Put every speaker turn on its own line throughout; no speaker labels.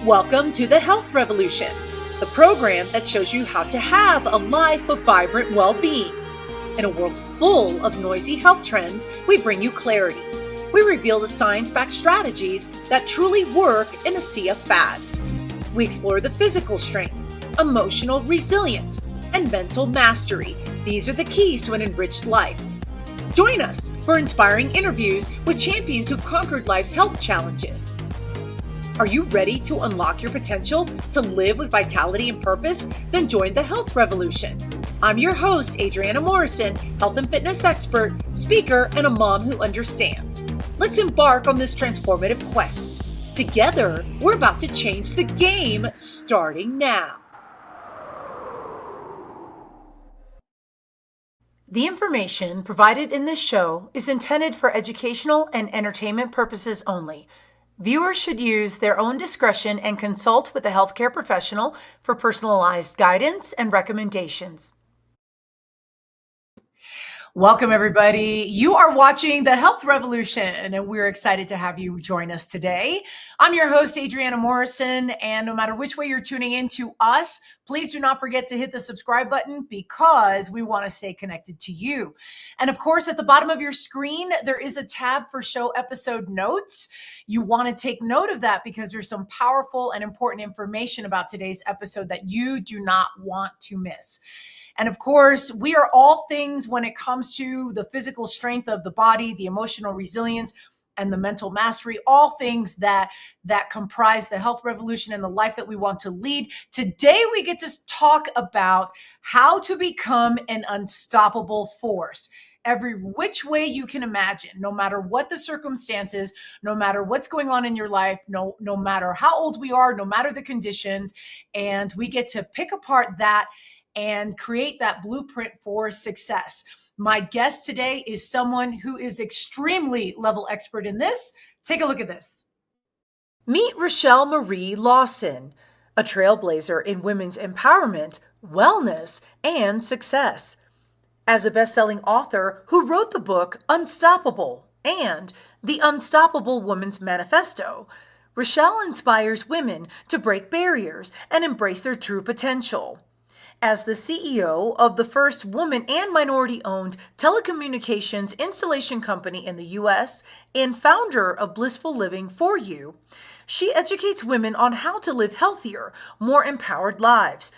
Welcome to the Health Revolution, the program that shows you how to have a life of vibrant well-being. In a world full of noisy health trends, we bring you clarity. We reveal the science-backed strategies that truly work in a sea of fads. We explore the physical strength, emotional resilience, and mental mastery. These are the keys to an enriched life. Join us for inspiring interviews with champions who've conquered life's health challenges. Are you ready to unlock your potential to live with vitality and purpose? Then join the Health Revolution. I'm your host, Adriana Morrison, health and fitness expert, speaker, and a mom who understands. Let's embark on this transformative quest. Together, we're about to change the game, starting now. The information provided in this show is intended for educational and entertainment purposes only. Viewers should use their own discretion and consult with a healthcare professional for personalized guidance and recommendations. Welcome, everybody. You are watching the Health Revolution, and we're excited to have you join us today. I'm your host, Adriana Morrison, and no matter which way you're tuning in to us, please do not forget to hit the subscribe button because we want to stay connected to you. And of course, at the bottom of your screen, there is a tab for show episode notes. You want to take note of that because there's some powerful and important information about today's episode that you do not want to miss. And of course, we are all things when it comes to the physical strength of the body, the emotional resilience, and the mental mastery, all things that comprise the health revolution and the life that we want to lead. Today, we get to talk about how to become an unstoppable force. Every which way you can imagine, no matter what the circumstances, no matter what's going on in your life, no matter how old we are, no matter the conditions, and we get to pick apart that and create that blueprint for success. My guest today is someone who is extremely level expert in this. Take a look at this. Meet Rochel Marie Lawson, a trailblazer in women's empowerment, wellness, and success. As a best-selling author who wrote the book Unstoppable and The Unstoppable Woman's Manifesto, Rochel inspires women to break barriers and embrace their true potential. As the CEO of the first woman and minority-owned telecommunications installation company in the U.S. and founder of Blissful Living for You, she educates women on how to live healthier, more empowered lives.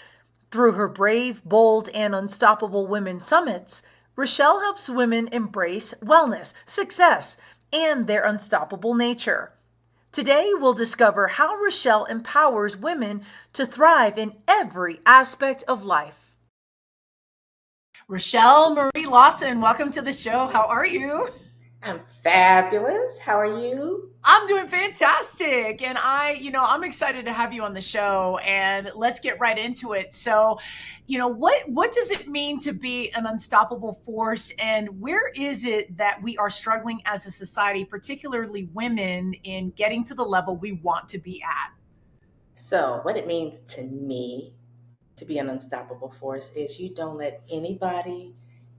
Through her brave, bold, and unstoppable women summits, Rochel helps women embrace wellness, success, and their unstoppable nature. Today, we'll discover how Rochel empowers women to thrive in every aspect of life. Rochel Marie Lawson, welcome to the show. How are you?
I'm fabulous. How are you?
I'm doing fantastic. And I'm excited to have you on the show, and let's get right into it. So, what does it mean to be an unstoppable force, and where is it that we are struggling as a society, particularly women, in getting to the level we want to be at?
So, what it means to me to be an unstoppable force is you don't let anybody,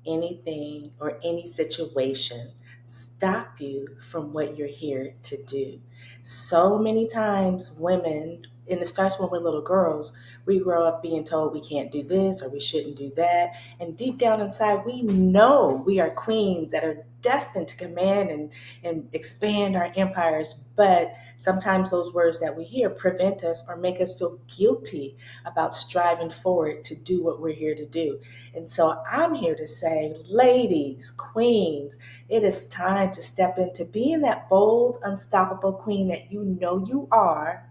anything, or any situation stop you from what you're here to do. So many times women, and it starts when we're little girls, we grow up being told we can't do this or we shouldn't do that. And deep down inside, we know we are queens that are destined to command and expand our empires. But sometimes those words that we hear prevent us or make us feel guilty about striving forward to do what we're here to do. And so I'm here to say, ladies, queens, it is time to step into being that bold, unstoppable queen that you know you are,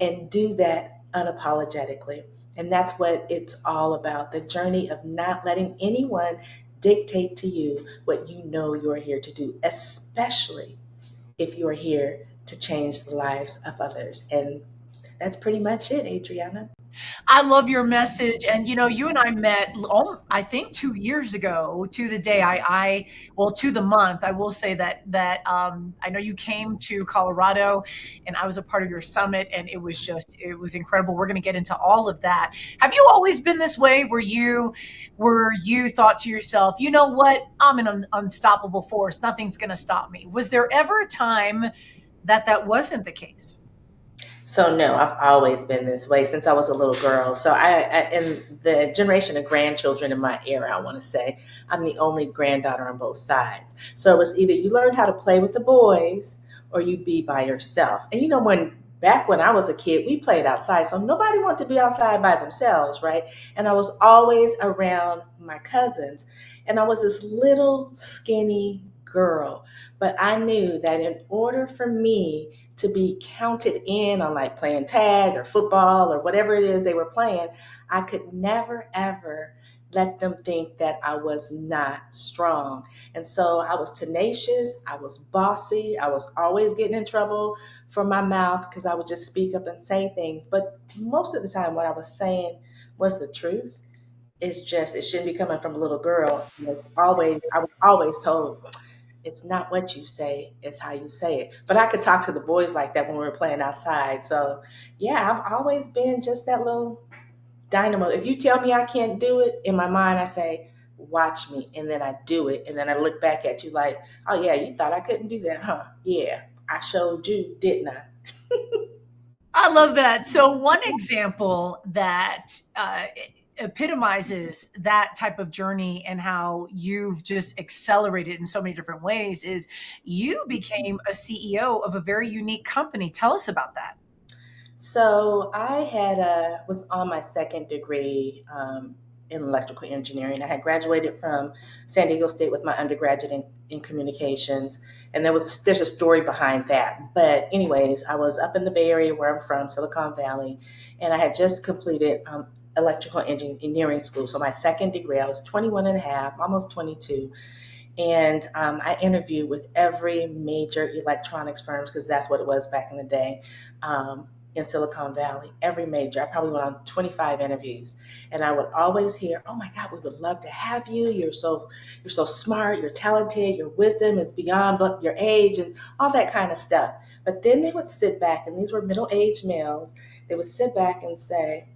and do that unapologetically. And that's what it's all about, the journey of not letting anyone dictate to you what you know you're here to do, especially if you're here to change the lives of others. And that's pretty much it, Adriana.
I love your message. And, you and I met, I think 2 years ago to the day to the month. I will say that I know you came to Colorado and I was a part of your summit, and it was incredible. We're going to get into all of that. Have you always been this way where you thought to yourself, you know what, I'm an unstoppable force. Nothing's going to stop me. Was there ever a time that wasn't the case?
So no, I've always been this way since I was a little girl. So in the generation of grandchildren in my era, I want to say I'm the only granddaughter on both sides. So it was either you learned how to play with the boys or you be by yourself. And you know, when back when I was a kid, we played outside, so nobody wanted to be outside by themselves, right? And I was always around my cousins, and I was this little skinny girl, but I knew that in order for me to be counted in on like playing tag or football or whatever it is they were playing, I could never ever let them think that I was not strong. And so I was tenacious, I was bossy, I was always getting in trouble for my mouth because I would just speak up and say things. But most of the time, what I was saying was the truth. It's just, it shouldn't be coming from a little girl. I was always told, it's not what you say, it's how you say it. But I could talk to the boys like that when we were playing outside. So yeah, I've always been just that little dynamo. If you tell me I can't do it, in my mind I say, watch me, and then I do it, and then I look back at you like, oh yeah, you thought I couldn't do that, huh? Yeah, I showed you, didn't I?
I love that. So, one example that epitomizes that type of journey and how you've just accelerated in so many different ways is you became a CEO of a very unique company. Tell us about that.
So I had was on my second degree in electrical engineering. I had graduated from San Diego State with my undergraduate in communications, and there's a story behind that. But anyways, I was up in the Bay Area where I'm from, Silicon Valley, and I had just completed electrical engineering school. So my second degree, I was 21 and a half, almost 22, and I interviewed with every major electronics firms because that's what it was back in the day in Silicon Valley. Every major. I probably went on 25 interviews, and I would always hear, "Oh my God, we would love to have you. You're so smart. You're talented. Your wisdom is beyond your age, and all that kind of stuff." But then they would sit back, and these were middle-aged males. They would sit back and say,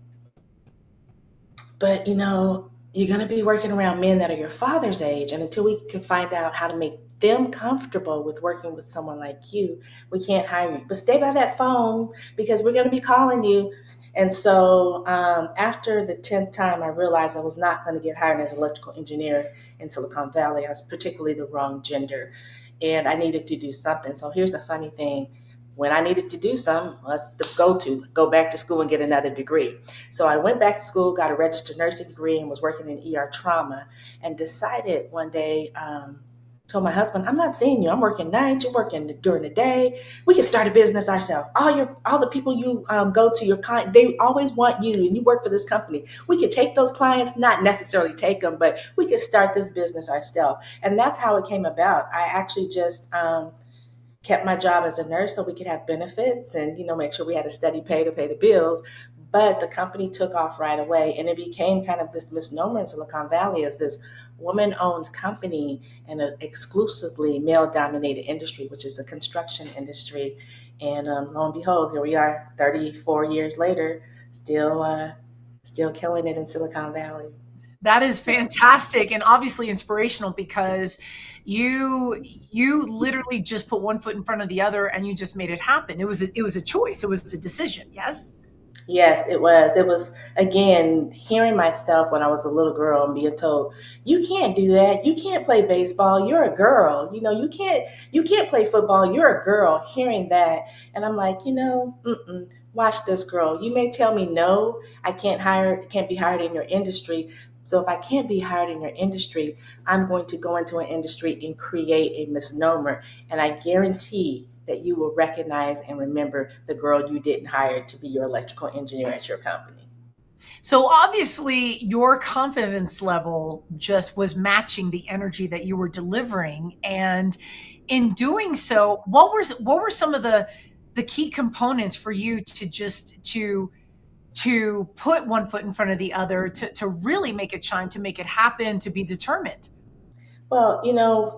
but you're going to be working around men that are your father's age. And until we can find out how to make them comfortable with working with someone like you, we can't hire you. But stay by that phone because we're going to be calling you. And so after the 10th time, I realized I was not going to get hired as an electrical engineer in Silicon Valley. I was particularly the wrong gender, and I needed to do something. So here's the funny thing. When I needed to do something, was to go back to school and get another degree. So I went back to school, got a registered nursing degree, and was working in ER trauma. And decided one day, told my husband, "I'm not seeing you. I'm working nights. You're working during the day. We can start a business ourselves. All the people you go to, your client, they always want you, and you work for this company. We could take those clients, not necessarily take them, but we could start this business ourselves." And that's how it came about. I actually just kept my job as a nurse so we could have benefits and make sure we had a steady pay to pay the bills. But the company took off right away, and it became kind of this misnomer in Silicon Valley as this woman-owned company in an exclusively male-dominated industry, which is the construction industry. And lo and behold, here we are 34 years later, still killing it in Silicon Valley.
That is fantastic and obviously inspirational because you literally just put one foot in front of the other and you just made it happen. It was a choice. It was a decision. Yes.
Yes, it was. It was, again, hearing myself when I was a little girl and being told, "You can't do that. You can't play baseball. You're a girl. You can't play football. You're a girl." Hearing that, and I'm like, watch this, girl. You may tell me no, I can't be hired in your industry. So if I can't be hired in your industry, I'm going to go into an industry and create a misnomer, and I guarantee that you will recognize and remember the girl you didn't hire to be your electrical engineer at your company.
So obviously your confidence level just was matching the energy that you were delivering. And in doing so, what were some of the key components for you to just to put one foot in front of the other, to really make it shine, to make it happen, to be determined?
Well,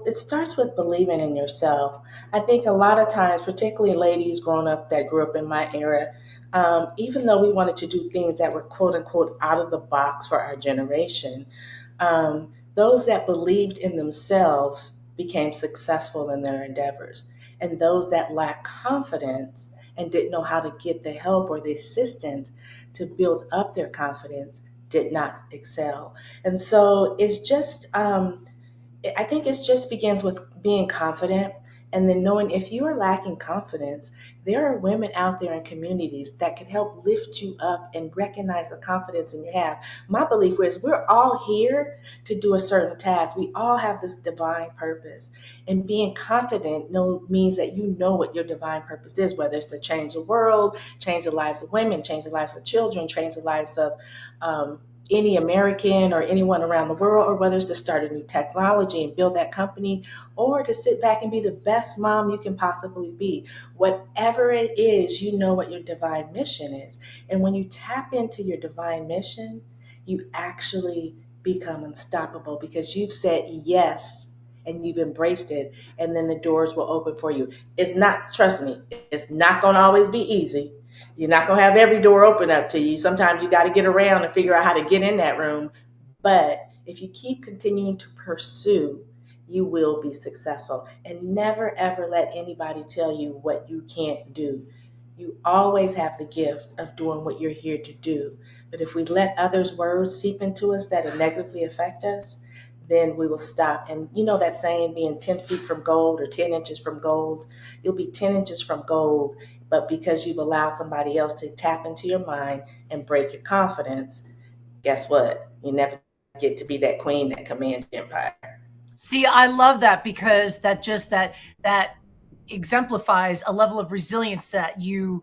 it starts with believing in yourself. I think a lot of times, particularly ladies growing up that grew up in my era, even though we wanted to do things that were quote unquote out of the box for our generation, those that believed in themselves became successful in their endeavors. And those that lacked confidence and didn't know how to get the help or the assistance to build up their confidence did not excel. And so I think it just begins with being confident, and then knowing if you are lacking confidence, there are women out there in communities that can help lift you up and recognize the confidence in you have. My belief is we're all here to do a certain task. We all have this divine purpose. And being confident means that you know what your divine purpose is, whether it's to change the world, change the lives of women, change the lives of children, change the lives of any American or anyone around the world, or whether it's to start a new technology and build that company, or to sit back and be the best mom you can possibly be. Whatever it is, you know what your divine mission is. And when you tap into your divine mission, you actually become unstoppable because you've said yes and you've embraced it, and then the doors will open for you. It's not, trust me, it's not going to always be easy. You're not going to have every door open up to you. Sometimes you got to get around and figure out how to get in that room. But if you keep continuing to pursue, you will be successful. And never, ever let anybody tell you what you can't do. You always have the gift of doing what you're here to do. But if we let others' words seep into us that negatively affect us, then we will stop. And you know that saying, being 10 feet from gold or 10 inches from gold, you'll be 10 inches from gold, but because you've allowed somebody else to tap into your mind and break your confidence, guess what? You never get to be that queen that commands your empire.
See, I love that because that exemplifies a level of resilience that you've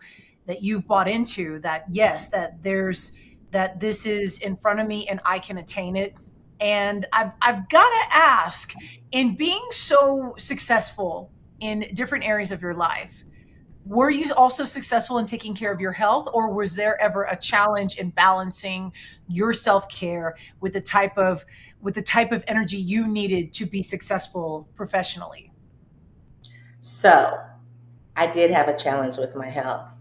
bought into, that yes, that this is in front of me and I can attain it. And I've got to ask, in being so successful in different areas of your life, were you also successful in taking care of your health, or was there ever a challenge in balancing your self-care with the type of energy you needed to be successful professionally?
So I did have a challenge with my health.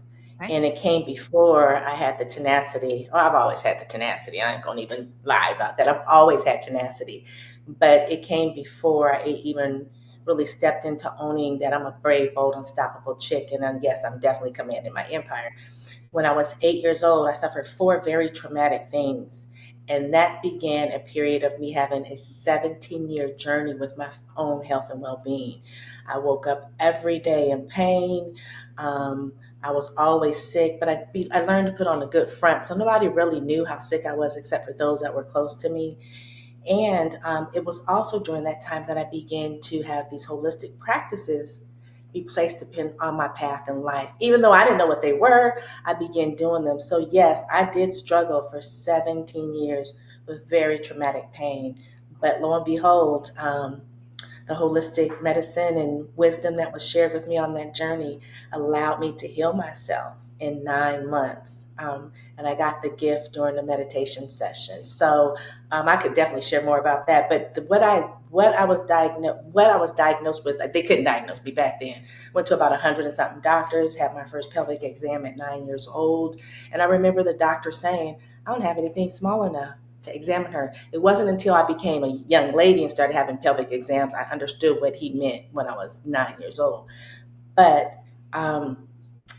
Okay.
And it came before I had the tenacity. Oh, I've always had the tenacity. I ain't gonna even lie about that. I've always had tenacity. But it came before I even really stepped into owning that I'm a brave, bold, unstoppable chick. And then, yes, I'm definitely commanding my empire. When I was 8 years old, I suffered four very traumatic things. And that began a period of me having a 17-year journey with my own health and well being. I woke up every day in pain. Um, I was always sick, but I learned to put on a good front. So nobody really knew how sick I was except for those that were close to me. And it was also during that time that I began to have these holistic practices be placed upon on my path in life. Even though I didn't know what they were, I began doing them. So yes, I did struggle for 17 years with very traumatic pain. But lo and behold, the holistic medicine and wisdom that was shared with me on that journey allowed me to heal myself in 9 months. And I got the gift during the meditation session. So I could definitely share more about that. But what I was diagnosed with, like, they couldn't diagnose me back then. Went to about 100 and something doctors, had my first pelvic exam at 9 years old. And I remember the doctor saying, I don't have anything small enough to examine her. It wasn't until I became a young lady and started having pelvic exams I understood what he meant when I was 9 years old. But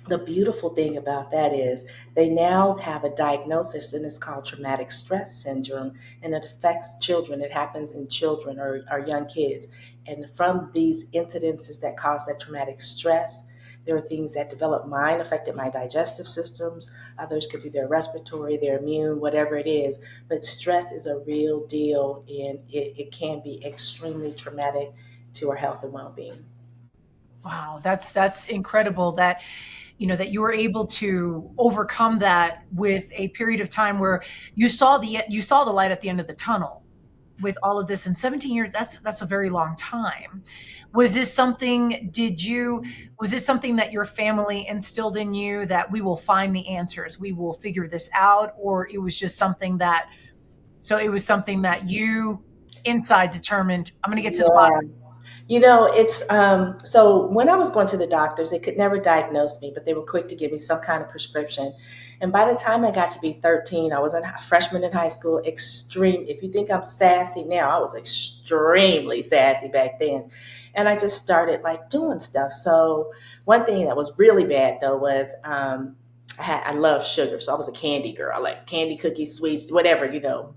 the beautiful thing about that is they now have a diagnosis, and it's called traumatic stress syndrome, and it affects children. It happens in children or young kids. And from these incidences that cause that traumatic stress, there are things that develop mine, affected my digestive systems. Others could be their respiratory, their immune, whatever it is. But stress is a real deal, and it can be extremely traumatic to our health and well-being.
Wow, that's incredible that that you were able to overcome that with a period of time where you saw the light at the end of the tunnel with all of this. In 17 years, that's a very long time. Was this something that your family instilled in you, that we will find the answers, we will figure this out, or it was just something that it was something that you inside determined, I'm going to get to the bottom
Yeah.
of this?
It's so when I was going to the doctors, they could never diagnose me, but they were quick to give me some kind of prescription. And by the time I got to be 13, I was a freshman in high school. Extreme. If you think I'm sassy now, I was extremely sassy back then. And I just started like doing stuff. So one thing that was really bad though was I love sugar, so I was a candy girl. I like candy, cookies, sweets, whatever.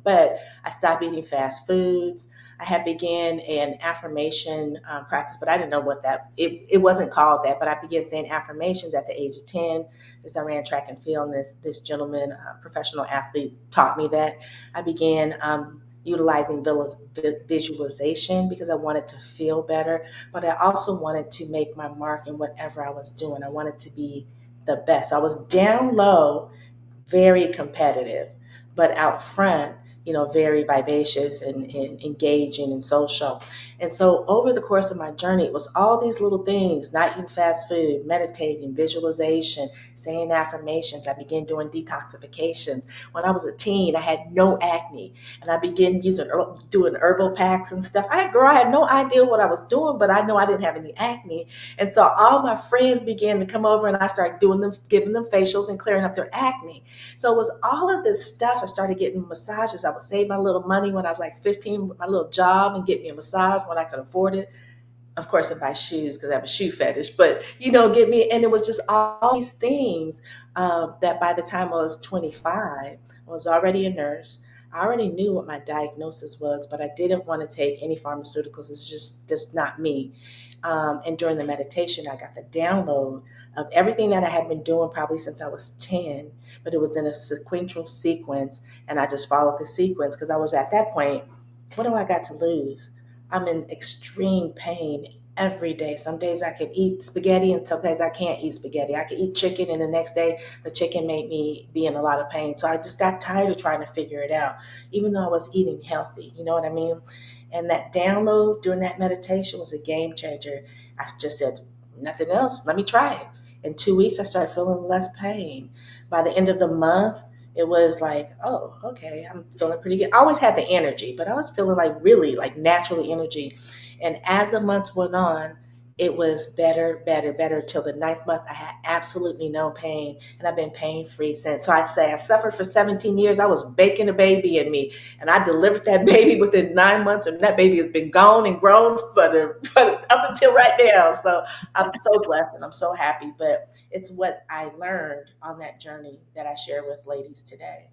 But I stopped eating fast foods. I had began an affirmation practice, but I didn't know what it wasn't called that, but I began saying affirmations at the age of 10 as I ran track and field. And this gentleman, professional athlete, taught me that. I began utilizing visualization because I wanted to feel better, but I also wanted to make my mark in whatever I was doing. I wanted to be the best. I was down low, very competitive, but out front, very vivacious and engaging and social. And so over the course of my journey, it was all these little things: not eating fast food, meditating, visualization, saying affirmations. I began doing detoxification. When I was a teen, I had no acne, and I began doing herbal packs and stuff. I had no idea what I was doing, but I know I didn't have any acne. And so all my friends began to come over, and I started giving them facials and clearing up their acne. So it was all of this stuff. I started getting massages. I would save my little money when I was like 15 with my little job and get me a massage when I could afford it. Of course, I buy shoes because I have a shoe fetish, but get me. And it was just all these things that by the time I was 25, I was already a nurse. I already knew what my diagnosis was, but I didn't want to take any pharmaceuticals. It's just not me. And during the meditation, I got the download of everything that I had been doing probably since I was 10, but it was in a sequential sequence. And I just followed the sequence because I was at that point, what do I got to lose? I'm in extreme pain every day. Some days I can eat spaghetti and some days I can't eat spaghetti. I could eat chicken and the next day the chicken made me be in a lot of pain. So I just got tired of trying to figure it out, even though I was eating healthy. You know what I mean? And that download during that meditation was a game changer. I just said, nothing else, let me try it. In 2 weeks, I started feeling less pain. By the end of the month, it was like, oh, okay, I'm feeling pretty good. I always had the energy, but I was feeling like really like naturally energy. And as the months went on, it was better, better, better till the 9th month. I had absolutely no pain, and I've been pain free since. So I say I suffered for 17 years. I was baking a baby in me, and I delivered that baby within 9 months, and that baby has been gone and grown for up until right now. So I'm so blessed and I'm so happy. But it's what I learned on that journey that I share with ladies today.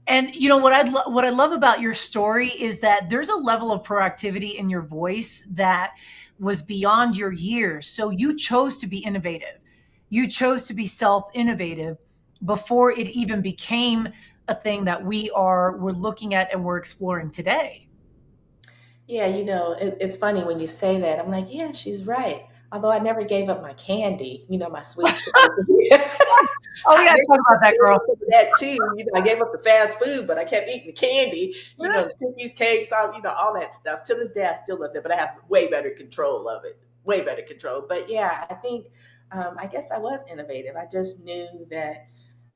And what I love about your story is that there's a level of proactivity in your voice that was beyond your years. So you chose to be innovative. You chose to be self-innovative before it even became a thing that we're looking at and we're exploring today.
Yeah, it's funny when you say that. I'm like, yeah, she's right. Although I never gave up my candy, my sweets.
Oh, we
I
got to
gave
talk
up
about that, girl.
some of that too. I gave up the fast food, but I kept eating the candy, the cookies, cakes, all that stuff. To this day, I still love that, but I have way better control of it. Way better control. But yeah, I think, I guess I was innovative. I just knew that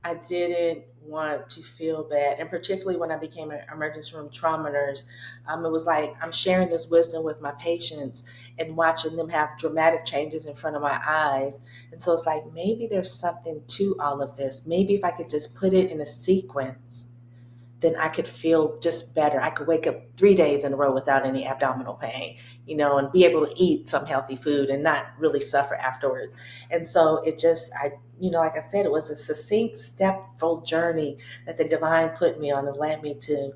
I didn't want to feel bad. And particularly when I became an emergency room trauma nurse, it was like I'm sharing this wisdom with my patients and watching them have dramatic changes in front of my eyes. And so it's like, maybe there's something to all of this. Maybe if I could just put it in a sequence, then I could feel just better. I could wake up 3 days in a row without any abdominal pain, and be able to eat some healthy food and not really suffer afterwards. And so it just, like I said, it was a succinct, stepful journey that the divine put me on and led me to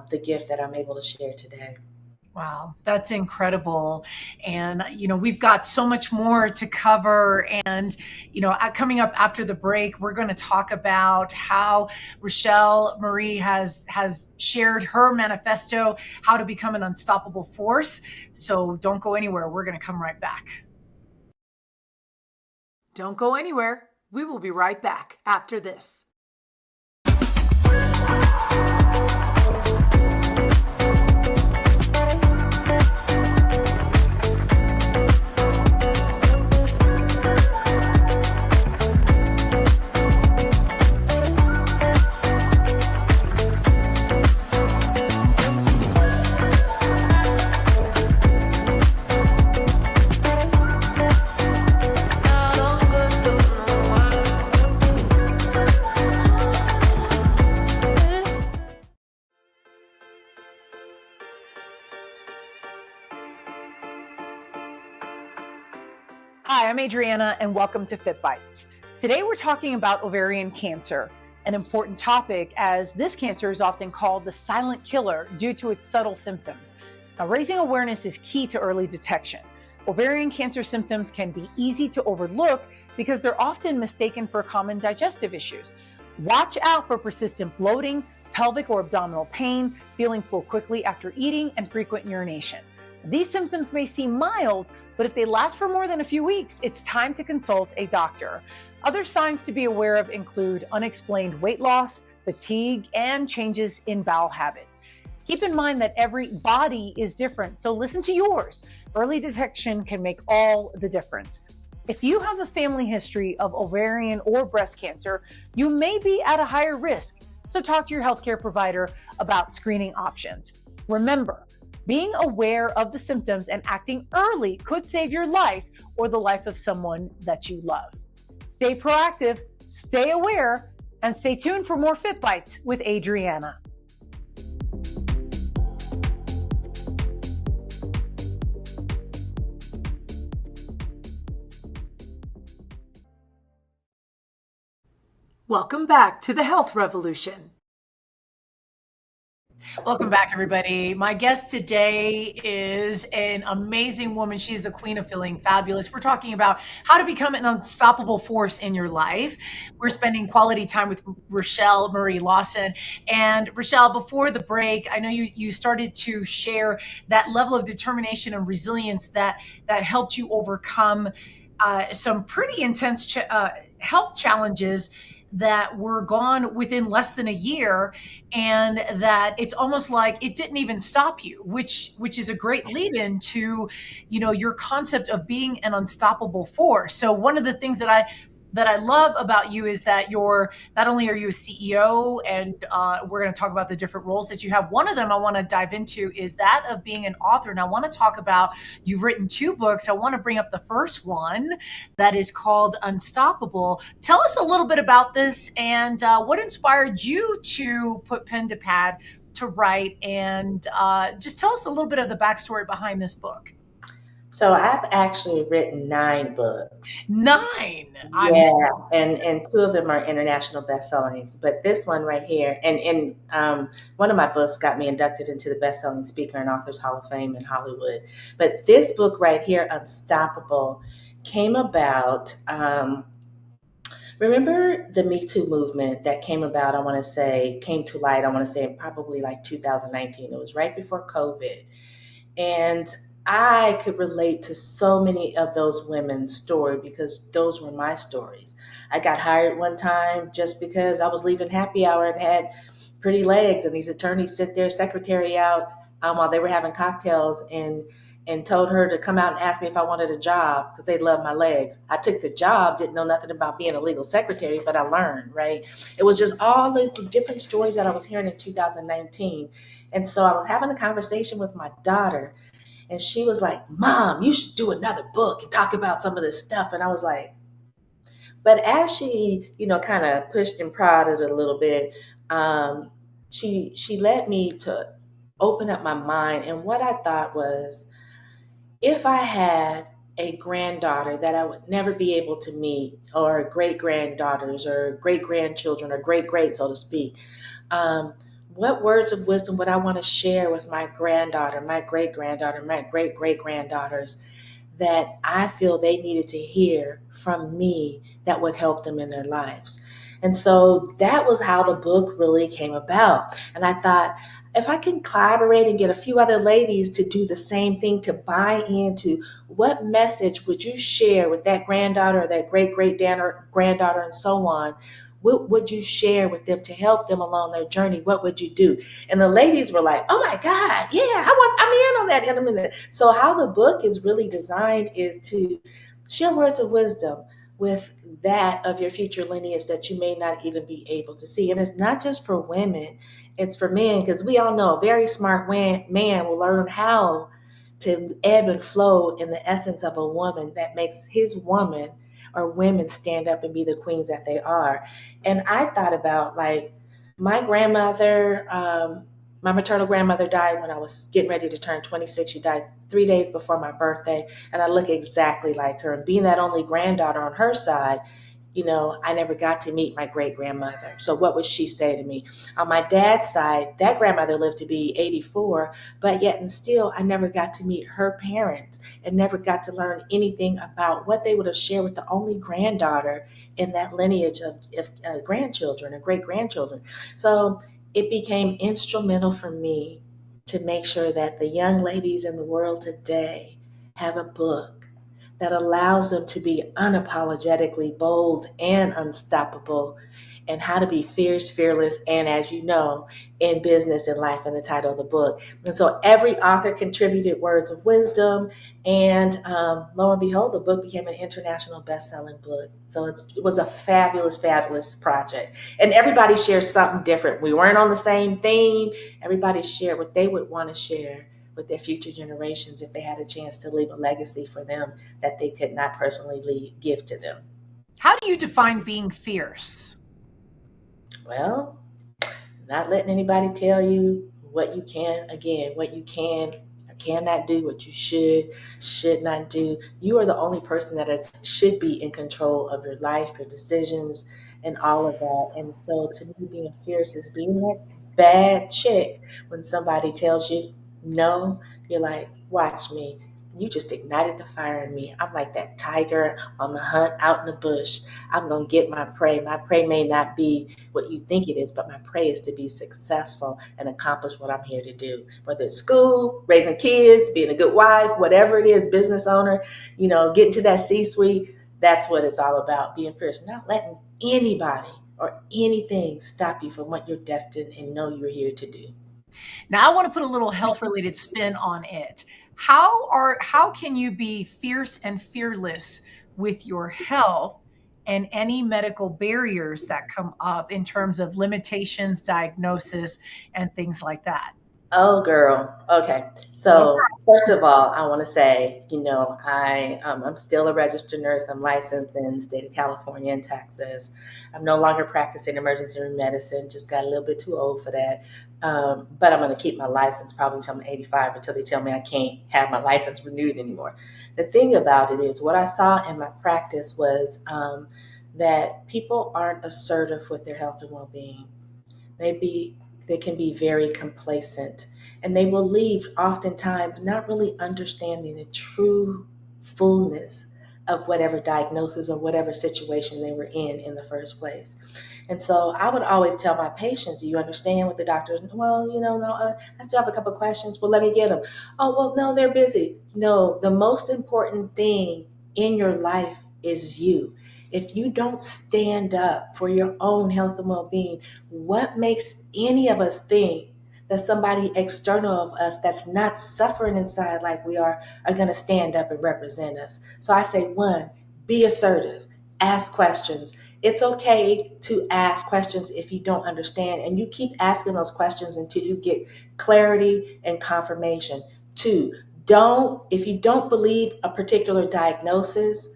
the gift that I'm able to share today.
Wow, that's incredible. And, we've got so much more to cover. And, coming up after the break, we're going to talk about how Rochel Marie has shared her manifesto, how to become an unstoppable force. So don't go anywhere. We're going to come right back. Don't go anywhere. We will be right back after this. Hi, I'm Adriana, and welcome to Fit Bites. Today we're talking about ovarian cancer, an important topic as this cancer is often called the silent killer due to its subtle symptoms. Now, raising awareness is key to early detection. Ovarian cancer symptoms can be easy to overlook because they're often mistaken for common digestive issues. Watch out for persistent bloating, pelvic or abdominal pain, feeling full quickly after eating, and frequent urination. These symptoms may seem mild, but if they last for more than a few weeks, it's time to consult a doctor. Other signs to be aware of include unexplained weight loss, fatigue, and changes in bowel habits. Keep in mind that every body is different, so listen to yours. Early detection can make all the difference. If you have a family history of ovarian or breast cancer, you may be at a higher risk, so talk to your healthcare provider about screening options. Remember, being aware of the symptoms and acting early could save your life or the life of someone that you love. Stay proactive, stay aware, and stay tuned for more Fit Bites with Adriana. Welcome back to the Health Revolution. Welcome back, everybody. My guest today is an amazing woman. She's the queen of feeling fabulous. We're talking about how to become an unstoppable force in your life. We're spending quality time with Rochel Marie Lawson. And Rochelle, before the break, I know you started to share that level of determination and resilience that helped you overcome some pretty intense health challenges that were gone within less than a year, and that it's almost like it didn't even stop you, which is a great lead in to, your concept of being an unstoppable force. So one of the things that I love about you is that you're not only are you a CEO, and we're going to talk about the different roles that you have. One of them I want to dive into is that of being an author. And I want to talk about, you've written 2 books. I want to bring up the first one that is called Unstoppable. Tell us a little bit about this and what inspired you to put pen to pad to write, and just tell us a little bit of the backstory behind this book.
So I've actually written 9 books.
9.
Yeah, and 2 of them are international bestsellers. But this one right here, and one of my books got me inducted into the Best-Selling Speaker and Authors Hall of Fame in Hollywood. But this book right here, Unstoppable, came about. Remember the Me Too movement that came about? Came to light. I want to say probably like 2019. It was right before COVID. And I could relate to so many of those women's stories because those were my stories. I got hired one time just because I was leaving happy hour and had pretty legs, and these attorneys sent their secretary out while they were having cocktails and told her to come out and ask me if I wanted a job because they loved my legs. I took the job, didn't know nothing about being a legal secretary, but I learned, right? It was just all these different stories that I was hearing in 2019. And so I was having a conversation with my daughter, and she was like, "Mom, you should do another book and talk about some of this stuff." And I was like, but as she, kind of pushed and prodded a little bit, she led me to open up my mind. And what I thought was, if I had a granddaughter that I would never be able to meet, or great granddaughters, or great grandchildren, or great, so to speak, what words of wisdom would I want to share with my granddaughter, my great granddaughter, my great great granddaughters that I feel they needed to hear from me that would help them in their lives? And so that was how the book really came about. And I thought, if I can collaborate and get a few other ladies to do the same thing, to buy into, what message would you share with that granddaughter or that great great granddaughter and so on? What would you share with them to help them along their journey? What would you do? And the ladies were like, "Oh my God, yeah, I'm in on that in a minute." So how the book is really designed is to share words of wisdom with that of your future lineage that you may not even be able to see. And it's not just for women, it's for men, because we all know a very smart man will learn how to ebb and flow in the essence of a woman that makes his woman or women stand up and be the queens that they are. And I thought about, like, my grandmother, My maternal grandmother died when I was getting ready to turn 26. She died 3 days before my birthday, and I look exactly like her. And being that only granddaughter on her side, I never got to meet my great grandmother. So what would she say to me? On my dad's side, that grandmother lived to be 84, but yet and still, I never got to meet her parents and never got to learn anything about what they would have shared with the only granddaughter in that lineage of grandchildren or great grandchildren. So it became instrumental for me to make sure that the young ladies in the world today have a book that allows them to be unapologetically bold and unstoppable, and how to be fierce, fearless, and, as you know, in business and life, in the title of the book. And so every author contributed words of wisdom, and lo and behold, the book became an international best-selling book. So it was a fabulous, fabulous project. And everybody shares something different. We weren't on the same theme. Everybody shared what they would want to share with their future generations if they had a chance to leave a legacy for them that they could not personally give to them.
How do you define being fierce?
Well, not letting anybody tell you what you can or cannot do, what you should not do. You are the only person that should be in control of your life, your decisions, and all of that. And so to me, being fierce is being that bad chick when somebody tells you no, you're like, watch me. You just ignited the fire in me. I'm like that tiger on the hunt out in the bush. I'm going to get my prey. My prey may not be what you think it is, but my prey is to be successful and accomplish what I'm here to do. Whether it's school, raising kids, being a good wife, whatever it is, business owner, getting to that C-suite, that's what it's all about, being fierce, not letting anybody or anything stop you from what you're destined and know you're here to do.
Now I want to put a little health related spin on it. How can you be fierce and fearless with your health and any medical barriers that come up in terms of limitations, diagnosis, and things like that?
Oh, girl. Okay.
Okay.
So first of all, I want to say, I'm still a registered nurse. I'm licensed in the state of California and Texas. I'm no longer practicing emergency room medicine. Just got a little bit too old for that. But I'm going to keep my license probably until I'm 85, until they tell me I can't have my license renewed anymore. The thing about it is, what I saw in my practice was that people aren't assertive with their health and well-being. They be they can be very complacent, and they will leave oftentimes not really understanding the true fullness of whatever diagnosis or whatever situation they were in the first place. And so I would always tell my patients, do you understand what the doctor, well, no, I still have a couple of questions. Well, let me get them. Oh, well, no, they're busy. No, the most important thing in your life is you. If you don't stand up for your own health and well-being, what makes any of us think that somebody external of us that's not suffering inside like we are going to stand up and represent us? So I say, one, be assertive, ask questions. It's okay to ask questions if you don't understand, and you keep asking those questions until you get clarity and confirmation. Two, if you don't believe a particular diagnosis,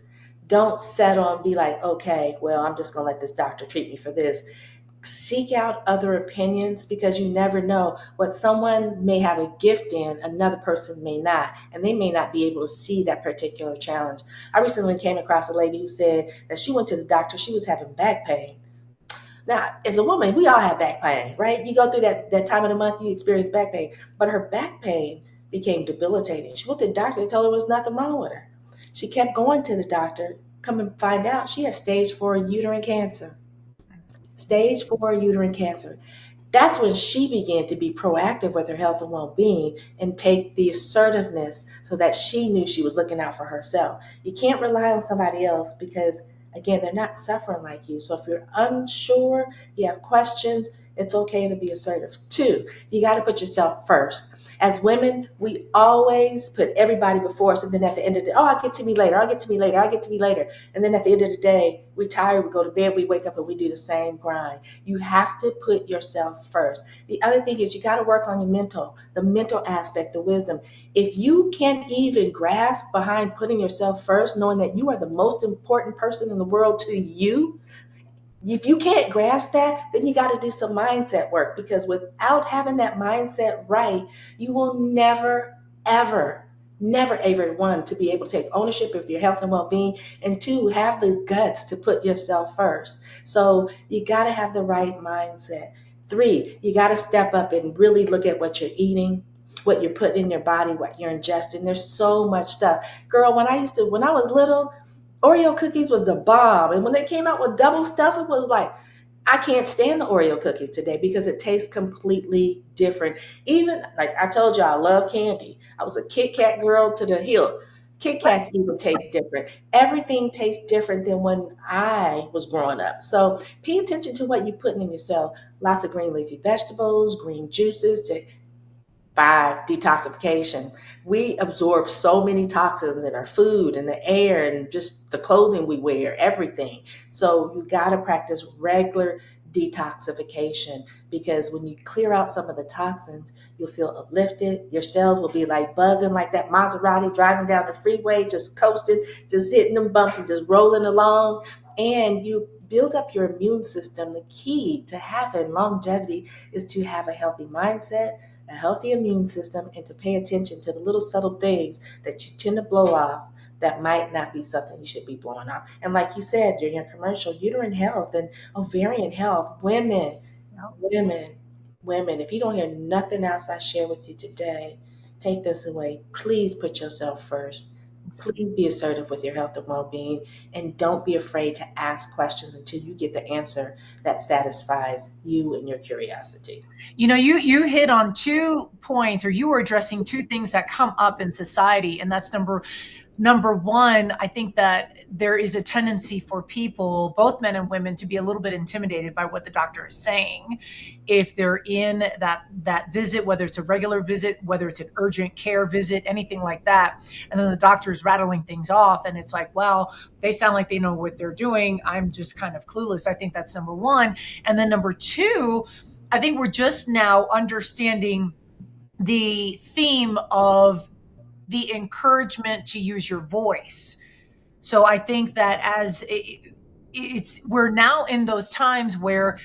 don't settle and be like, okay, well, I'm just going to let this doctor treat me for this. Seek out other opinions, because you never know what someone may have a gift in, another person may not, and they may not be able to see that particular challenge. I recently came across a lady who said that she went to the doctor, she was having back pain. Now, as a woman, we all have back pain, right? You go through that time of the month, you experience back pain, but her back pain became debilitating. She went to the doctor, they told her there was nothing wrong with her. She kept going to the doctor, come and find out she had stage 4 uterine cancer. Stage 4 uterine cancer. That's when she began to be proactive with her health and well-being and take the assertiveness so that she knew she was looking out for herself. You can't rely on somebody else because, again, they're not suffering like you. So if you're unsure, you have questions, it's okay to be assertive. Two, you got to put yourself first. As women, we always put everybody before us, and then at the end of the day, oh, I'll get to me later, I'll get to me later, I'll get to me later. And then at the end of the day, we tired, we go to bed, we wake up, and we do the same grind. You have to put yourself first. The other thing is you got to work on the mental aspect, the wisdom. If you can't even grasp behind putting yourself first, knowing that you are the most important person in the world to you, If you can't grasp that, then you got to do some mindset work, because without having that mindset right, you will never, ever, never, ever, one, to be able to take ownership of your health and well being, and two, have the guts to put yourself first. So you got to have the right mindset. Three, you got to step up and really look at what you're eating, what you're putting in your body, what you're ingesting. There's so much stuff. Girl, when I was little, Oreo cookies was the bomb. And when they came out with double stuff, it was like, I can't stand the Oreo cookies today because it tastes completely different. Even like I told you, I love candy. I was a Kit Kat girl to the hill. Kit Kats even taste different. Everything tastes different than when I was growing up. So pay attention to what you're putting in yourself. Lots of green leafy vegetables, green juices to Five, detoxification. We absorb so many toxins in our food and the air and just the clothing we wear, everything. So you got to practice regular detoxification, because when you clear out some of the toxins, you'll feel uplifted. Your cells will be like buzzing like that Maserati driving down the freeway, just coasting, just hitting them bumps and just rolling along. And you build up your immune system. The key to having longevity is to have a healthy mindset, a healthy immune system, and to pay attention to the little subtle things that you tend to blow off that might not be something you should be blowing off. And like you said during your commercial, uterine health and ovarian health, women, women, if you don't hear nothing else I share with you today, take this away. Please put yourself first. Please be assertive with your health and well being, and don't be afraid to ask questions until you get the answer that satisfies you and your curiosity.
You know, you hit on 2 points, or you were addressing two things that come up in society, and that's number one. I think that there is a tendency for people, both men and women, to be a little bit intimidated by what the doctor is saying if they're in that visit, whether it's a regular visit, whether it's an urgent care visit, anything like that. And then the doctor is rattling things off, and it's like, well, they sound like they know what they're doing. I'm just kind of clueless. I think that's number one. And then number two, I think we're just now understanding the theme of the encouragement to use your voice. So I think that we're now in those times where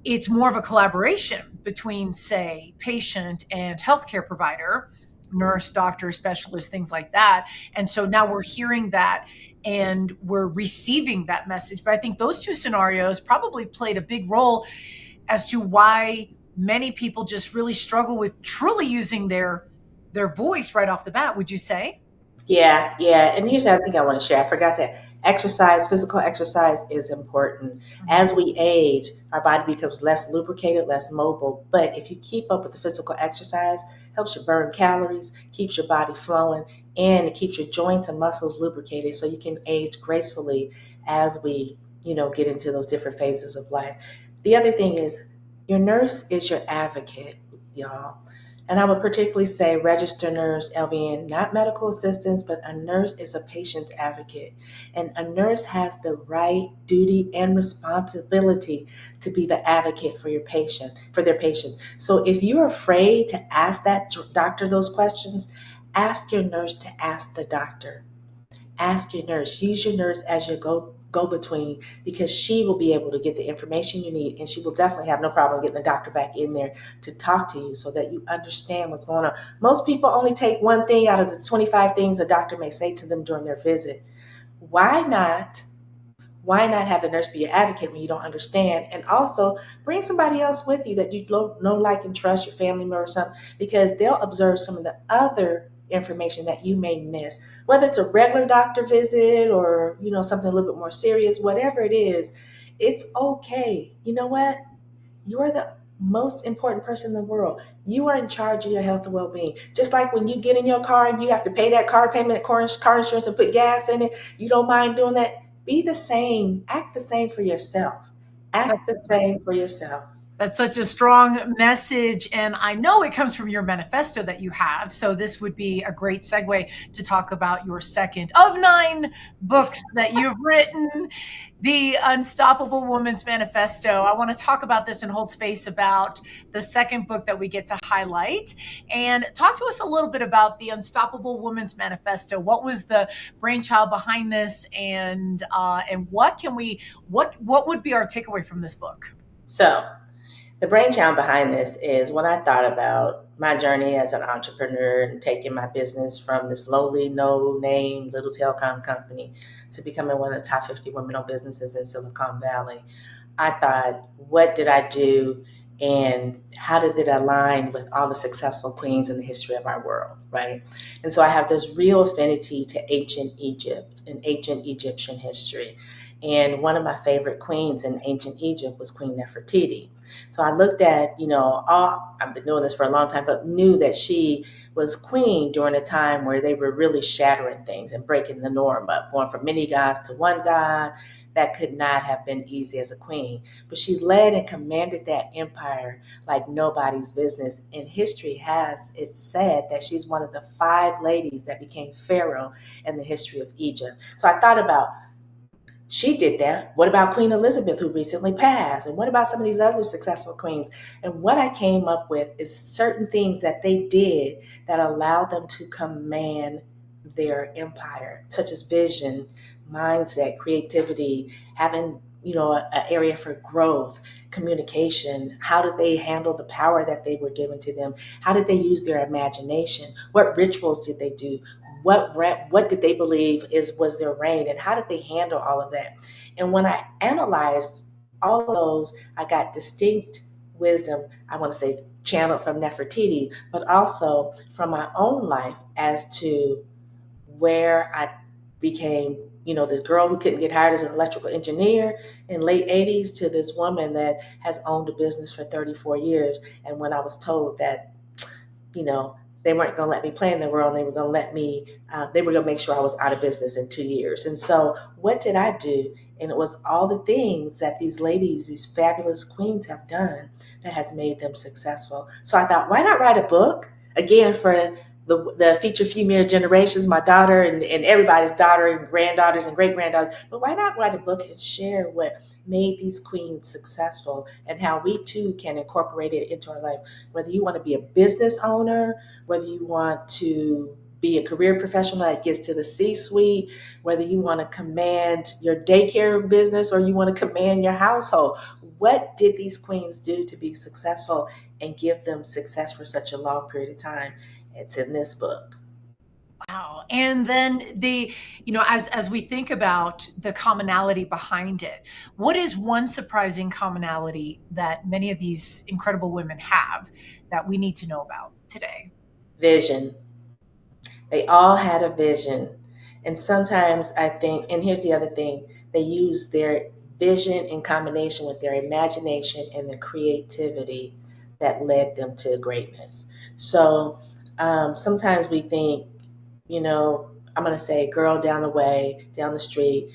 it's more of a collaboration between, say, patient and healthcare provider, nurse, doctor, specialist, things like that. And so now we're hearing that and we're receiving that message. But I think those two scenarios probably played a big role as to why many people just really struggle with truly using their voice right off the bat, would you say?
Yeah, yeah. And here's the other thing I want to share. I forgot to exercise, physical exercise is important.
Mhm.
As we age, our body becomes less lubricated, less mobile. But if you keep up with the physical exercise, helps you burn calories, keeps your body flowing, and it keeps your joints and muscles lubricated so you can age gracefully as we, get into those different phases of life. The other thing is your nurse is your advocate, y'all. And I would particularly say registered nurse, LVN, not medical assistants, but a nurse is a patient's advocate. And a nurse has the right, duty, and responsibility to be the advocate for your patient, for their patient. So if you're afraid to ask that doctor those questions, ask your nurse to ask the doctor. Ask your nurse. Use your nurse as your go between, because she will be able to get the information you need, and she will definitely have no problem getting the doctor back in there to talk to you so that you understand what's going on. Most people only take one thing out of the 25 things a doctor may say to them during their visit. Why not why not have the nurse be your advocate when you don't understand? And also bring somebody else with you that you know, like, and trust, your family member or something, because they'll observe some of the other information that you may miss. Whether it's a regular doctor visit or, something a little bit more serious, whatever it is, it's okay. You know what? You are the most important person in the world. You are in charge of your health and well-being. Just like when you get in your car and you have to pay that car payment, car insurance, and put gas in it, you don't mind doing that. Be the same. Act the same for yourself.
That's
Act the
so true.
same for yourself.
That's such a strong message. And I know it comes from your manifesto that you have. So this would be a great segue to talk about your second of 9 books that you've written, The Unstoppable Woman's Manifesto. I want to talk about this and hold space about the second book that we get to highlight. And talk to us a little bit about The Unstoppable Woman's Manifesto. What was the brainchild behind this, and what would be our takeaway from this book?
So, the brainchild behind this is when I thought about my journey as an entrepreneur and taking my business from this lowly, no name little telecom company to becoming one of the top 50 women owned businesses in Silicon Valley. I thought, what did I do and how did it align with all the successful queens in the history of our world, right? And so I have this real affinity to ancient Egypt and ancient Egyptian history. And one of my favorite queens in ancient Egypt was Queen Nefertiti. So I looked at, I've been doing this for a long time, but knew that she was queen during a time where they were really shattering things and breaking the norm up, going from many gods to one god. That could not have been easy as a queen. But she led and commanded that empire like nobody's business. And history has it said that she's one of the 5 ladies that became pharaoh in the history of Egypt. So I thought about, she did that. What about Queen Elizabeth, who recently passed? And what about some of these other successful queens? And what I came up with is certain things that they did that allowed them to command their empire, such as vision, mindset, creativity, having an area for growth, communication. How did they handle the power that they were given to them? How did they use their imagination? What rituals did they do? What did they believe was their reign, and how did they handle all of that? And when I analyzed all of those, I got distinct wisdom, I want to say channeled from Nefertiti, but also from my own life as to where I became, this girl who couldn't get hired as an electrical engineer in late 80s to this woman that has owned a business for 34 years. And when I was told that, they weren't going to let me play in the world, and they were going to they were going to make sure I was out of business in 2 years. And so what did I do? And it was all the things that these ladies, these fabulous queens have done that has made them successful. So I thought, why not write a book? Again, for the future female generations, my daughter and everybody's daughter and granddaughters and great granddaughters. But why not write a book and share what made these queens successful and how we too can incorporate it into our life? Whether you want to be a business owner, whether you want to be a career professional that gets to the C-suite, whether you want to command your daycare business or you want to command your household. What did these queens do to be successful and give them success for such a long period of time? It's in this book.
Wow. And then as we think about the commonality behind it, what is one surprising commonality that many of these incredible women have that we need to know about today?
Vision. They all had a vision. And sometimes I think, and here's the other thing, they use their vision in combination with their imagination and the creativity that led them to greatness. So sometimes we think, I'm going to say, girl down the way, down the street,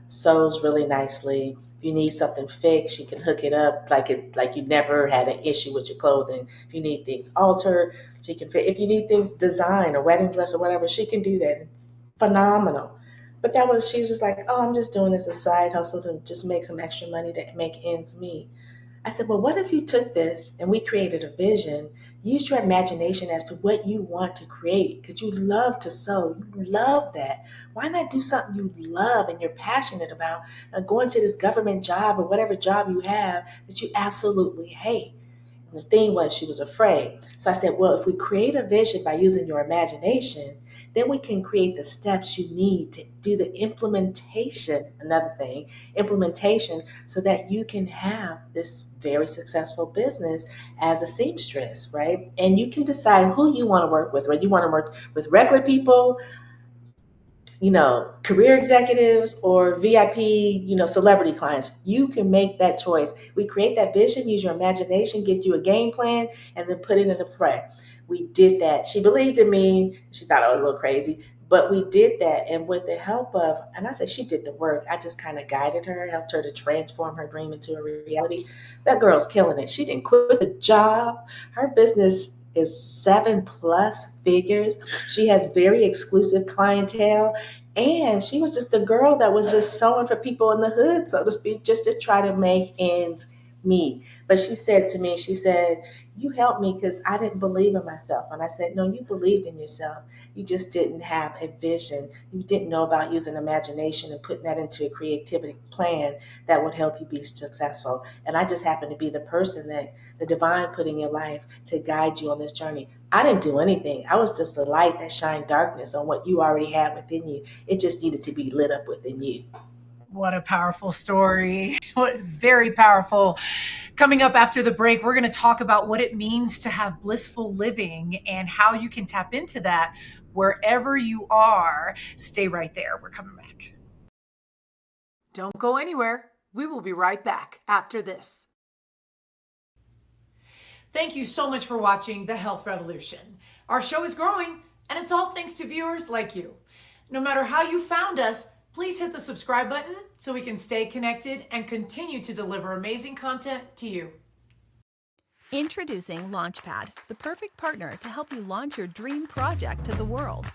sews really nicely. If you need something fixed, she can hook it up like you never had an issue with your clothing. If you need things altered, she can fit. If you need things designed, a wedding dress or whatever, she can do that. Phenomenal. But she's just like, oh, I'm just doing this as a side hustle to just make some extra money to make ends meet. I said, well, what if you took this and we created a vision, used your imagination as to what you want to create? Because you love to sew, you love that. Why not do something you love and you're passionate about, going to this government job or whatever job you have that you absolutely hate? And the thing was, she was afraid. So I said, well, if we create a vision by using your imagination, then we can create the steps you need to do the implementation, another thing, implementation, so that you can have this very successful business as a seamstress, right? And you can decide who you want to work with, whether you want to work with regular people, career executives or VIP, celebrity clients. You can make that choice. We create that vision, use your imagination, give you a game plan, and then put it into play. We did that. She believed in me. She thought I was a little crazy, But we did that, and with the help of, and I said she did the work. I just kind of guided her, helped her to transform her dream into a reality. That girl's killing it. She didn't quit the job. Her business is 7+ figures. She has very exclusive clientele. And she was just a girl that was just sewing for people in the hood, so to speak, just to try to make ends meet. But she said to me, she said, "You helped me because I didn't believe in myself." And I said, "No, you believed in yourself. You just didn't have a vision. You didn't know about using imagination and putting that into a creativity plan that would help you be successful. And I just happened to be the person that the divine put in your life to guide you on this journey. I didn't do anything. I was just the light that shined darkness on what you already had within you. It just needed to be lit up within you."
What a powerful story. Very powerful. Coming up after the break, we're going to talk about what it means to have blissful living and how you can tap into that wherever you are. Stay right there. We're coming back. Don't go anywhere. We will be right back after this. Thank you so much for watching The Health Revolution. Our show is growing, and it's all thanks to viewers like you. No matter how you found us, please hit the subscribe button so we can stay connected and continue to deliver amazing content to you.
Introducing Launchpad, the perfect partner to help you launch your dream project to the world.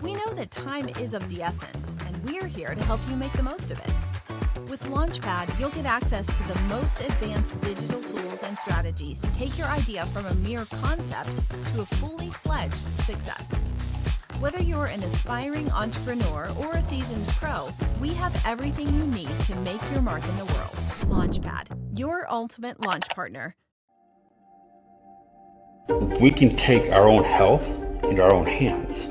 We know that time is of the essence, and we're here to help you make the most of it. With Launchpad, you'll get access to the most advanced digital tools and strategies to take your idea from a mere concept to a fully fledged success. Whether you're an aspiring entrepreneur or a seasoned pro, we have everything you need to make your mark in the world. Launchpad, your ultimate launch partner.
We can take our own health into our own hands.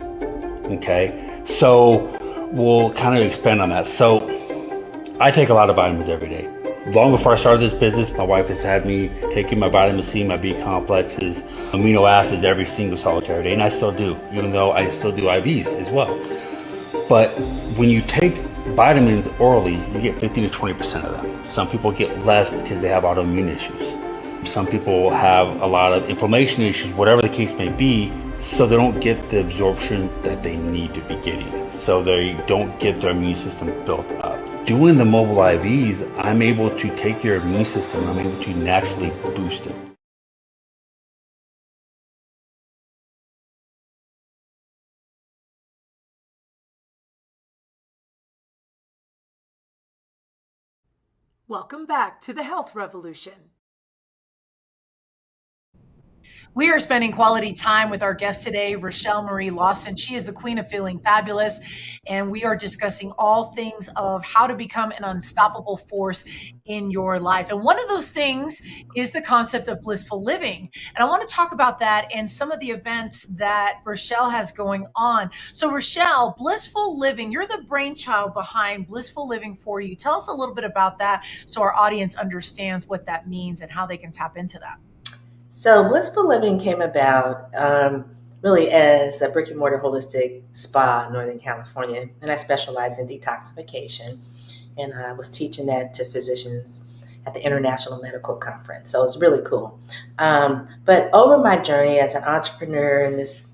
Okay, so we'll kind of expand on that. So I take a lot of vitamins every day. Long before I started this business, my wife has had me taking my vitamin C, my B complexes, amino acids every single solitary day, and I still do, even though I still do IVs as well. But when you take vitamins orally, you get 15 to 20% of them. Some people get less because they have autoimmune issues. Some people have a lot of inflammation issues, whatever the case may be, so they don't get the absorption that they need to be getting. So they don't get their immune system built up. Doing the mobile IVs, I'm able to take your immune system, I'm able to naturally boost it.
Welcome back to The Health Revolution. We are spending quality time with our guest today, Rochel Marie Lawson. She is the queen of feeling fabulous, and we are discussing all things of how to become an unstoppable force in your life. And one of those things is the concept of blissful living. And I want to talk about that and some of the events that Rochel has going on. So Rochel, blissful living, you're the brainchild behind Blissful Living for You. Tell us a little bit about that so our audience understands what that means and how they can tap into that.
So, Blissful Living came about really as a brick and mortar holistic spa in Northern California, and I specialize in detoxification. And I was teaching that to physicians at the International Medical Conference. So, it's really cool. But over my journey as an entrepreneur and this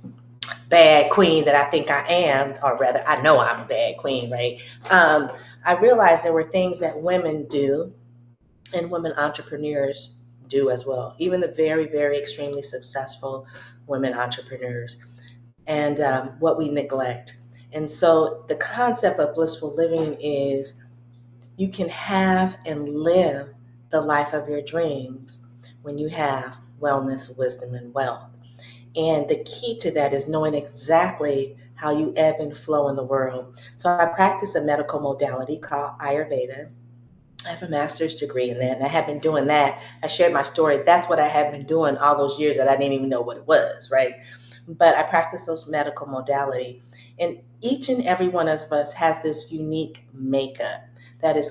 bad queen that I think I am, or rather, I know I'm a bad queen, right? I realized there were things that women do and women entrepreneurs do as well, even the very, very extremely successful women entrepreneurs, and what we neglect. And so the concept of blissful living is you can have and live the life of your dreams when you have wellness, wisdom, and wealth. And the key to that is knowing exactly how you ebb and flow in the world. So I practice a medical modality called Ayurveda. I have a master's degree in that, and I have been doing that. I shared my story. That's what I have been doing all those years that I didn't even know what it was, right? But I practice those medical modality, and each and every one of us has this unique makeup that is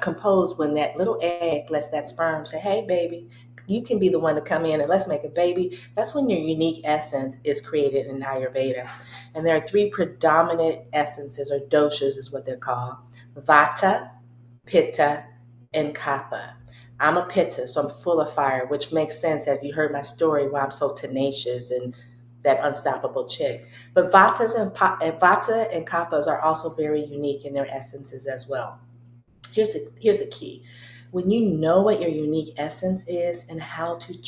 composed when that little egg lets that sperm say, "Hey, baby, you can be the one to come in and let's make a baby." That's when your unique essence is created in Ayurveda. And there are three predominant essences, or doshas is what they're called: Vata, Pitta, and Kapha. I'm a Pitta, so I'm full of fire, which makes sense if you heard my story, why I'm so tenacious and that unstoppable chick. But Vata and Kappas are also very unique in their essences as well. Here's a key. When you know what your unique essence is and how to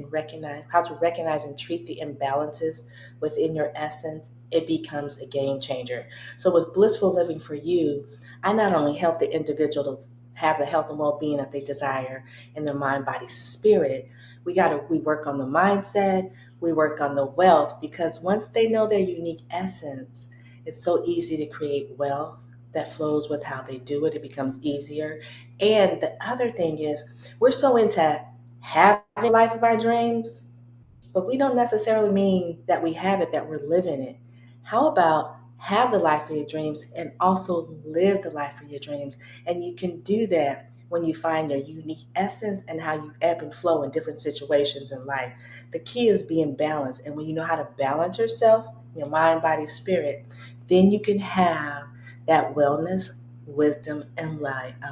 recognize and treat the imbalances within your essence, it becomes a game changer. So with Blissful Living for You, I not only help the individual to have the health and well-being that they desire in their mind, body, spirit, we work on the mindset, we work on the wealth, because once they know their unique essence, it's so easy to create wealth that flows with how they do it. It becomes easier. And the other thing is, we're so into having the life of our dreams, but we don't necessarily mean that we have it, that we're living it. How about have the life of your dreams and also live the life of your dreams? And you can do that when you find your unique essence and how you ebb and flow in different situations in life. The key is being balanced. And when you know how to balance yourself, your mind, body, spirit, then you can have that wellness, wisdom, and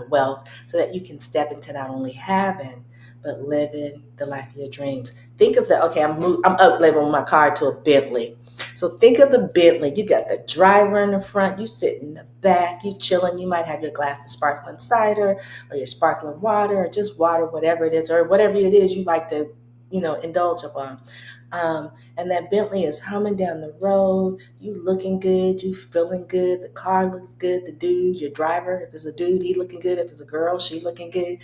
wealth, so that you can step into not only having, but living the life of your dreams. Think of I'm up-labeling my car to a Bentley. So think of the Bentley. You got the driver in the front, you sit in the back, you chilling. You might have your glass of sparkling cider or your sparkling water or just water, whatever it is, or whatever it is you like to, indulge upon. And that Bentley is humming down the road. You looking good, you feeling good. The car looks good. The dude, your driver, if it's a dude, he looking good. If it's a girl, she looking good.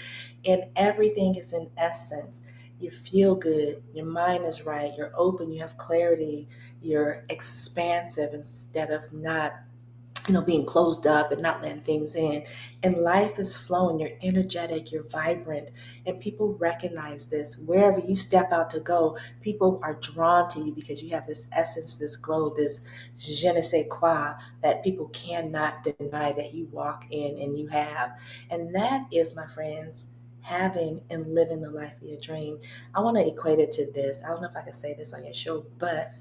And everything is in essence. You feel good. Your mind is right. You're open. You have clarity. You're expansive instead of not being closed up and not letting things in. And life is flowing. You're energetic, you're vibrant, and people recognize this. Wherever you step out to go, people are drawn to you because you have this essence, this glow, this je ne sais quoi that people cannot deny that you walk in and you have. And that is, my friends, having and living the life of your dream. I want to equate it to this. I don't know if I can say this on your show, but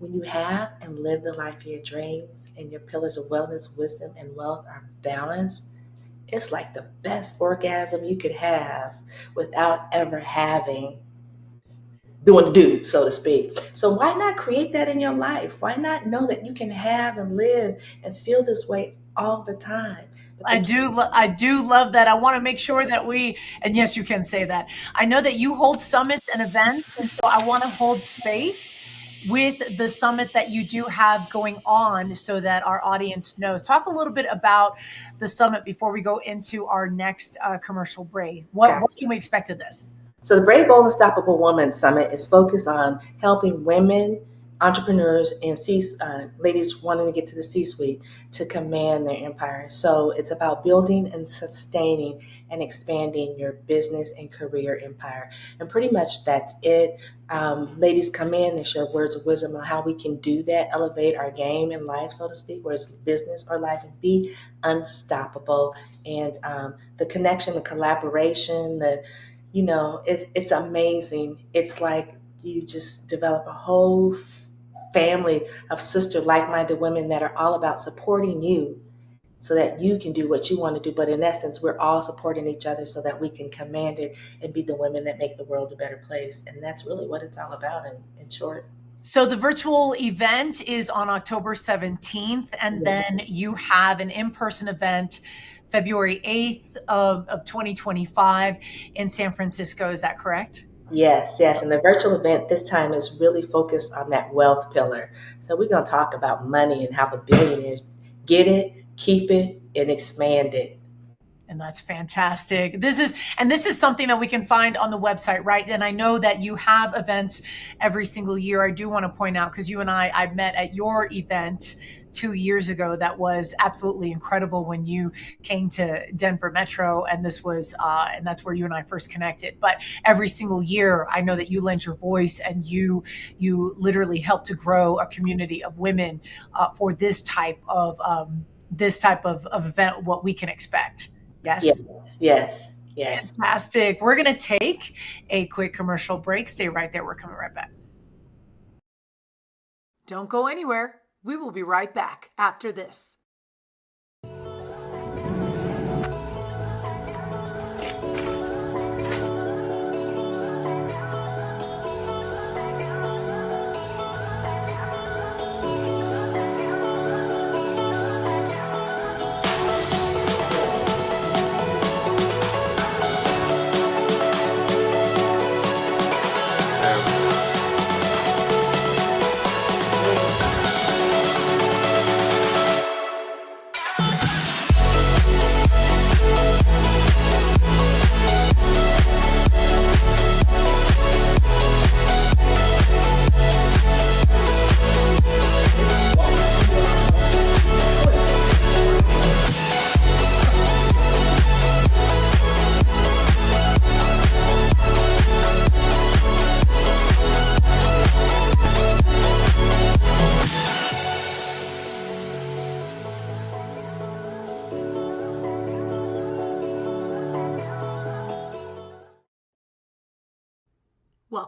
when you have and live the life of your dreams and your pillars of wellness, wisdom, and wealth are balanced, it's like the best orgasm you could have without ever doing the do, so to speak. So why not create that in your life? Why not know that you can have and live and feel this way all the time?
I do love that. I want to make sure that and yes, you can say that. I know that you hold summits and events, and so I want to hold space with the summit that you do have going on so that our audience knows. Talk a little bit about the summit before we go into our next commercial break. What can we expect of this?
So the Brave, Bold, Unstoppable Woman Summit is focused on helping women, entrepreneurs, and ladies wanting to get to the C-suite to command their empire. So it's about building and sustaining and expanding your business and career empire. And pretty much that's it. Ladies come in and share words of wisdom on how we can do that, elevate our game in life, so to speak, whether it's business or life, and be unstoppable. And the connection, the collaboration, it's amazing. It's like you just develop a whole family of sister like-minded women that are all about supporting you so that you can do what you want to do. But in essence, we're all supporting each other so that we can command it and be the women that make the world a better place. And that's really what it's all about in short.
So the virtual event is on October 17th, and then you have an in-person event February 8th of 2025 in San Francisco. Is that correct?
Yes. And the virtual event this time is really focused on that wealth pillar. So we're going to talk about money and how the billionaires get it, keep it, and expand it.
And that's fantastic. This is something that we can find on the website, right? And I know that you have events every single year. I do want to point out, because you and I met at your event 2 years ago. That was absolutely incredible when you came to Denver Metro, and this was and that's where you and I first connected. But every single year, I know that you lend your voice and you literally help to grow a community of women for this type of event. What we can expect.
Yes.
Fantastic. We're going to take a quick commercial break. Stay right there. We're coming right back. Don't go anywhere. We will be right back after this.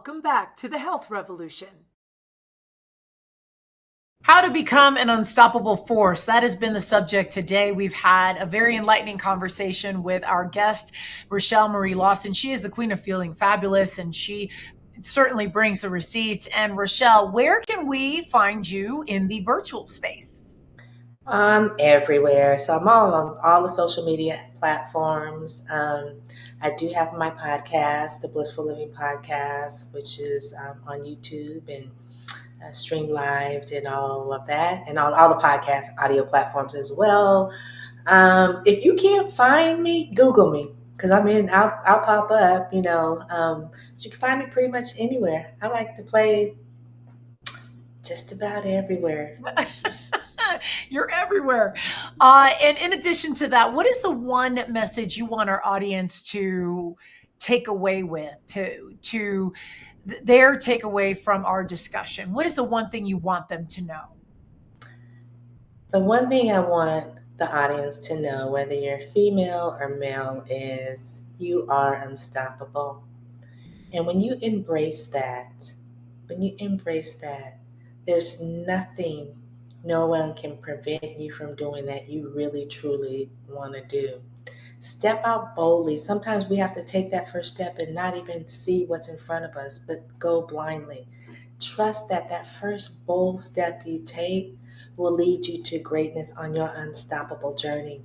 Welcome back to the Health Revolution. How to become an unstoppable force. That has been the subject today. We've had a very enlightening conversation with our guest, Rochel Marie Lawson. She is the queen of feeling fabulous, and she certainly brings the receipts. And Rochel, where can we find you in the virtual space?
I'm everywhere. So I'm all on all the social media platforms. I do have my podcast, the Blissful Living podcast, which is on YouTube and stream live and all of that, and on all the podcast audio platforms as well. If you can't find me, Google me, because I'll pop up. You can find me pretty much anywhere. I like to play just about everywhere.
You're everywhere. And in addition to that, what is the one message you want our audience to take away with, to their takeaway from our discussion? What is the one thing you want them to know?
The one thing I want the audience to know, whether you're female or male, is you are unstoppable. And when you embrace that, there's nothing, no one can prevent you from doing that you really, truly want to do. Step out boldly. Sometimes we have to take that first step and not even see what's in front of us, but go blindly. Trust that that first bold step you take will lead you to greatness on your unstoppable journey.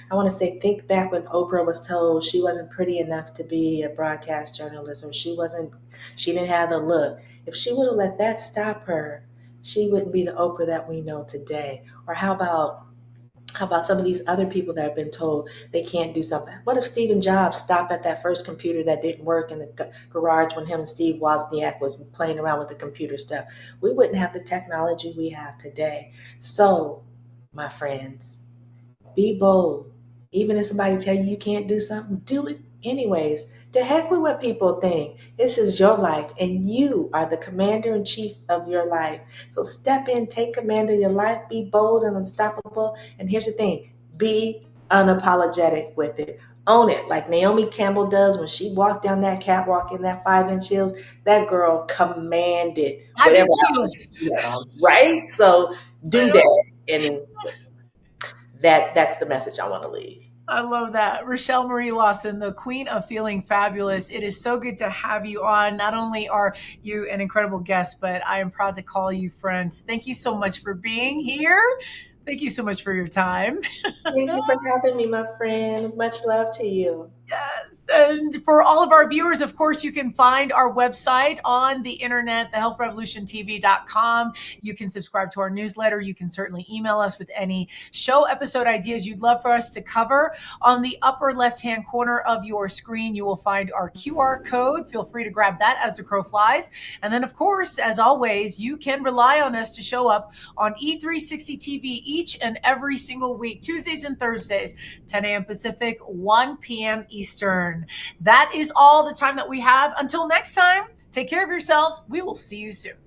I want to say, think back when Oprah was told she wasn't pretty enough to be a broadcast journalist, or she didn't have the look. If she would have let that stop her, she wouldn't be the Oprah that we know today. Or how about some of these other people that have been told they can't do something? What if Stephen Jobs stopped at that first computer that didn't work in the garage when him and Steve Wozniak was playing around with the computer stuff? We wouldn't have the technology we have today. So, my friends, be bold. Even if somebody tell you can't do something, do it anyways. To heck with what people think. This is your life, and you are the commander-in-chief of your life. So step in, take command of your life, be bold and unstoppable. And here's the thing, be unapologetic with it. Own it, like Naomi Campbell does when she walked down that catwalk in that 5-inch heels. That girl commanded whatever outfit she had on, right? So do that, and that's the message I want to leave.
I love that. Rochel Marie Lawson, the queen of feeling fabulous. It is so good to have you on. Not only are you an incredible guest, but I am proud to call you friends. Thank you so much for being here. Thank you so much for your time.
Thank you for having me, my friend. Much love to you.
Yes. And for all of our viewers, of course, you can find our website on the internet, thehealthrevolutiontv.com. You can subscribe to our newsletter. You can certainly email us with any show episode ideas you'd love for us to cover. On the upper left-hand corner of your screen, you will find our QR code. Feel free to grab that as the crow flies. And then, of course, as always, you can rely on us to show up on E360 TV each and every single week, Tuesdays and Thursdays, 10 a.m. Pacific, 1 p.m. Eastern. That is all the time that we have. Until next time, take care of yourselves. We will see you soon.